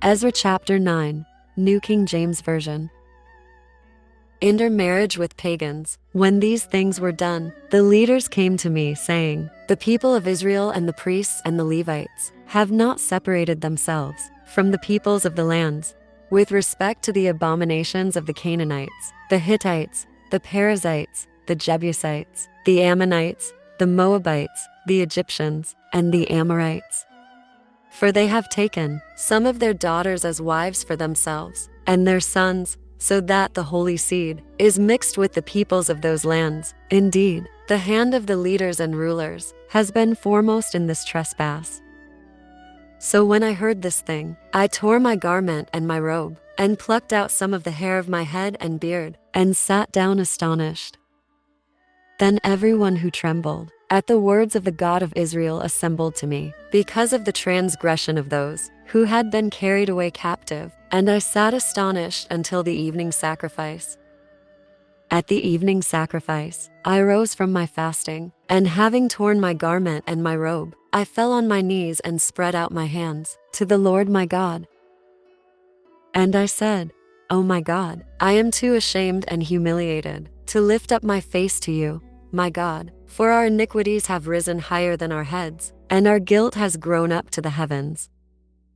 Ezra chapter 9, New King James Version. Intermarriage with pagans. When these things were done, the leaders came to me, saying, "The people of Israel and the priests and the Levites have not separated themselves from the peoples of the lands with respect to the abominations of the Canaanites, the Hittites, the Perizzites, the Jebusites, the Ammonites, the Moabites, the Egyptians, and the Amorites. For they have taken some of their daughters as wives for themselves, and their sons, so that the holy seed is mixed with the peoples of those lands. Indeed, the hand of the leaders and rulers has been foremost in this trespass." So when I heard this thing, I tore my garment and my robe, and plucked out some of the hair of my head and beard, and sat down astonished. Then everyone who trembled at the words of the God of Israel assembled to me, because of the transgression of those who had been carried away captive, and I sat astonished until the evening sacrifice. At the evening sacrifice, I rose from my fasting, and having torn my garment and my robe, I fell on my knees and spread out my hands to the Lord my God. And I said, "O my God, I am too ashamed and humiliated to lift up my face to you, my God, for our iniquities have risen higher than our heads, and our guilt has grown up to the heavens.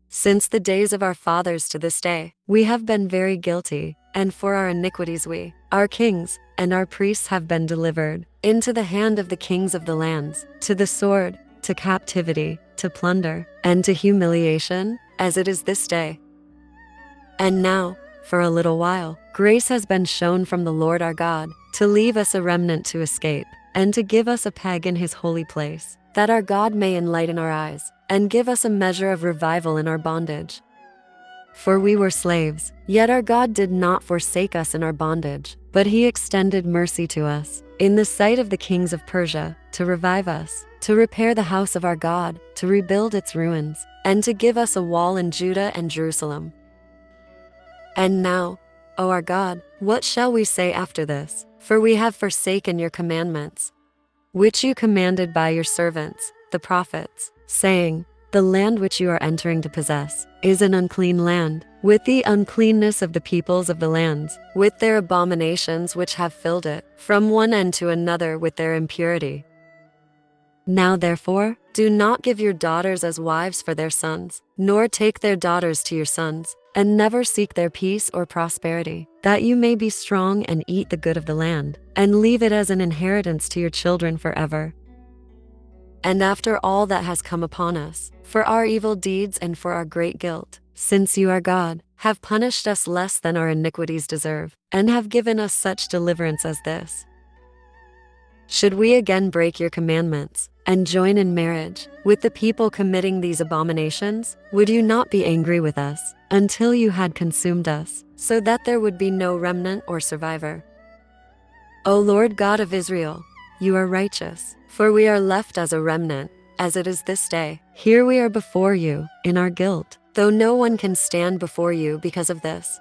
Since the days of our fathers to this day, we have been very guilty, and for our iniquities we, our kings, and our priests have been delivered into the hand of the kings of the lands, to the sword, to captivity, to plunder, and to humiliation, as it is this day. And now, for a little while, grace has been shown from the Lord our God, to leave us a remnant to escape, and to give us a peg in his holy place, that our God may enlighten our eyes, and give us a measure of revival in our bondage. For we were slaves, yet our God did not forsake us in our bondage, but he extended mercy to us, in the sight of the kings of Persia, to revive us, to repair the house of our God, to rebuild its ruins, and to give us a wall in Judah and Jerusalem. And now, O our God, what shall we say after this? For we have forsaken your commandments, which you commanded by your servants, the prophets, saying, 'The land which you are entering to possess is an unclean land, with the uncleanness of the peoples of the lands, with their abominations which have filled it, from one end to another with their impurity. Now therefore, do not give your daughters as wives for their sons, nor take their daughters to your sons, and never seek their peace or prosperity, that you may be strong and eat the good of the land, and leave it as an inheritance to your children forever. And after all that has come upon us, for our evil deeds and for our great guilt, since you are God, have punished us less than our iniquities deserve, and have given us such deliverance as this. Should we again break your commandments, and join in marriage with the people committing these abominations, would you not be angry with us until you had consumed us, so that there would be no remnant or survivor? O Lord God of Israel, you are righteous, for we are left as a remnant, as it is this day. Here we are before you, in our guilt, though no one can stand before you because of this.